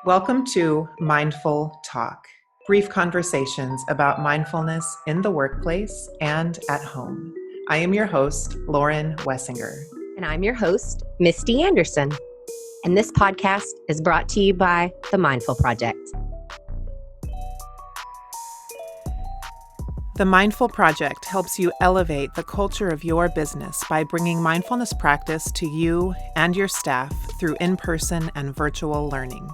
Welcome to Mindful Talk, brief conversations about mindfulness in the workplace and at home. I am your host, Lauren Wessinger. And I'm your host, Misti Anderson. And this podcast is brought to you by the Mindful Project. The Mindful Project helps you elevate the culture of your business by bringing mindfulness practice to you and your staff through in-person and virtual learning.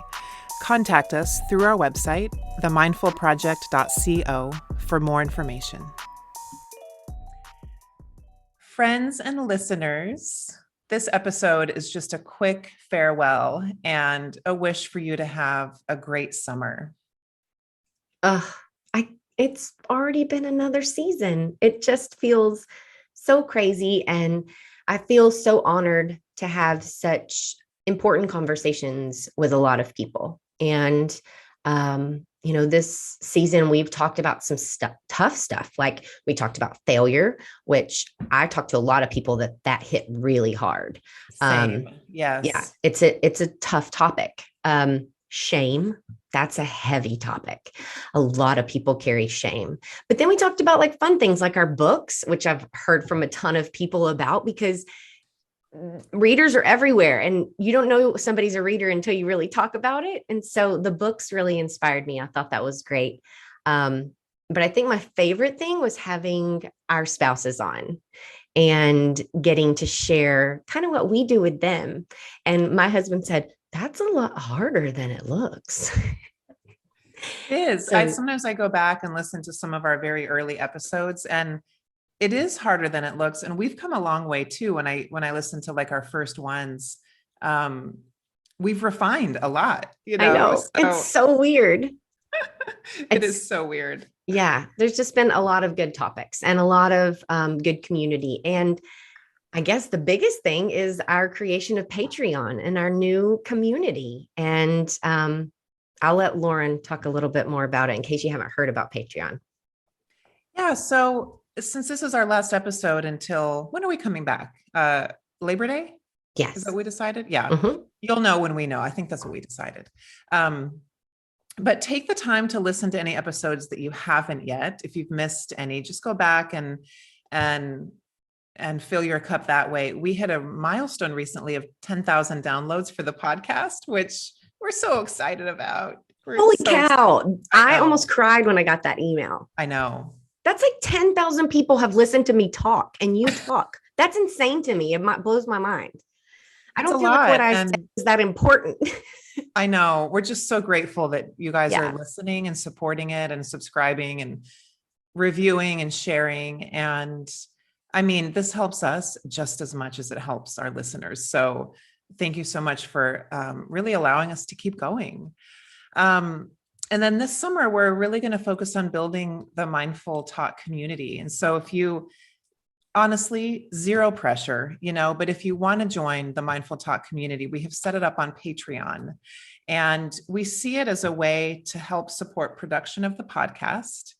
Contact us through our website, themindfulproject.co, for more information. Friends and listeners, this episode is just a quick farewell and a wish for you to have a great summer. It's already been another season. It just feels so crazy. And I feel so honored to have such important conversations with a lot of people. And, this season we've talked about some tough stuff. Like we talked about failure, which I talked to a lot of people that hit really hard. Same. Yes. Yeah, it's a tough topic. Shame. That's a heavy topic. A lot of people carry shame. But then we talked about like fun things like our books, which I've heard from a ton of people about because readers are everywhere and you don't know somebody's a reader until you really talk about it. And so the books really inspired me. I thought that was great. But I think my favorite thing was having our spouses on and getting to share kind of what we do with them. And my husband said, that's a lot harder than it looks. It is. Sometimes I go back and listen to some of our very early episodes, and it is harder than it looks. And we've come a long way too. When I listen to like our first ones, we've refined a lot. I know. It's so weird. It is so weird. Yeah. There's just been a lot of good topics and a lot of good community. And I guess the biggest thing is our creation of Patreon and our new community. And I'll let Lauren talk a little bit more about it in case you haven't heard about Patreon. Yeah. So since this is our last episode until, when are we coming back? Labor Day? Yes. Is that what we decided? Yeah. Mm-hmm. You'll know when we know. I think that's what we decided. But take the time to listen to any episodes that you haven't yet. If you've missed any, just go back and fill your cup that way. We hit a milestone recently of 10,000 downloads for the podcast, which we're so excited about. Holy cow. I almost cried when I got that email. I know. That's like 10,000 people have listened to me talk and you talk. That's insane to me. It blows my mind. I don't feel like what I said is that important. I know. We're just so grateful that you guys are listening and supporting it and subscribing and reviewing and sharing. And I mean, this helps us just as much as it helps our listeners. So thank you so much for really allowing us to keep going. And then this summer, we're really going to focus on building the Mindful Talk community. And so if you, honestly, zero pressure, but if you want to join the Mindful Talk community, we have set it up on Patreon. And we see it as a way to help support production of the podcast.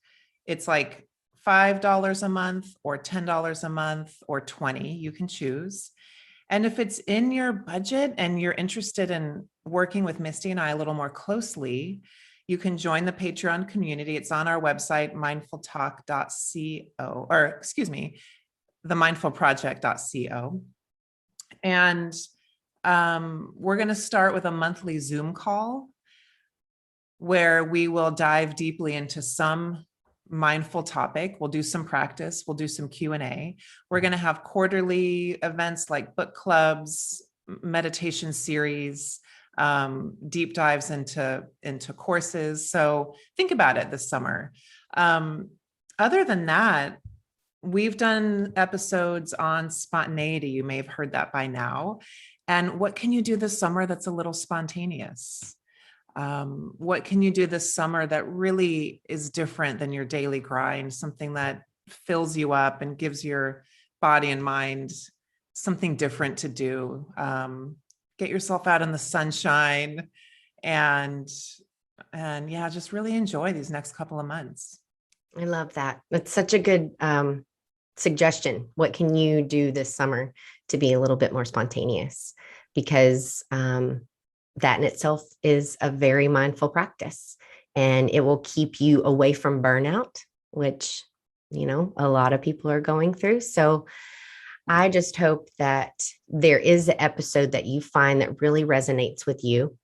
It's like $5 a month or $10 a month or $20, you can choose. And if it's in your budget and you're interested in working with Misti and I a little more closely, you can join the Patreon community. It's on our website, themindfulproject.co. And we're going to start with a monthly Zoom call where we will dive deeply into some mindful topic. We'll do some practice. We'll do some Q&A. We're going to have quarterly events like book clubs, meditation series, deep dives into courses. So think about it this summer. Other than that, we've done episodes on spontaneity. You may have heard that by now. And what can you do this summer that's a little spontaneous? What can you do this summer that really is different than your daily grind? Something that fills you up and gives your body and mind something different to do. Get yourself out in the sunshine and yeah, just really enjoy these next couple of months. I love that. That's such a good suggestion. What can you do this summer to be a little bit more spontaneous? Because that in itself is a very mindful practice, and it will keep you away from burnout, which, a lot of people are going through. So I just hope that there is an episode that you find that really resonates with you.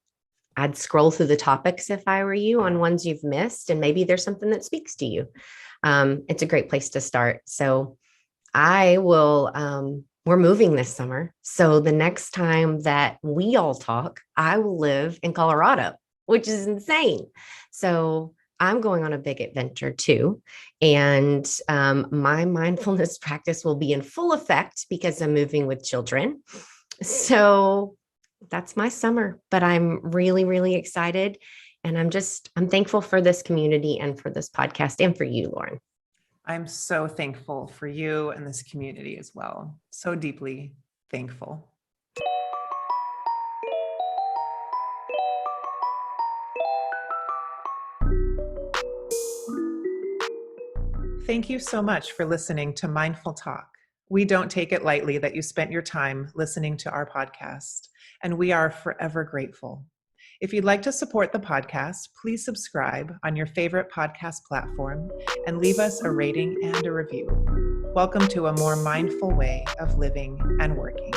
I'd scroll through the topics if I were you on ones you've missed, and maybe there's something that speaks to you. It's a great place to start. So I will, we're moving this summer. So the next time that we all talk, I will live in Colorado, which is insane. So I'm going on a big adventure too. And my mindfulness practice will be in full effect because I'm moving with children. So that's my summer, but I'm really, really excited. And I'm thankful for this community and for this podcast and for you, Lauren. I'm so thankful for you and this community as well. So deeply thankful. Thank you so much for listening to Mindful Talk. We don't take it lightly that you spent your time listening to our podcast, and we are forever grateful. If you'd like to support the podcast, please subscribe on your favorite podcast platform and leave us a rating and a review. Welcome to a more mindful way of living and working.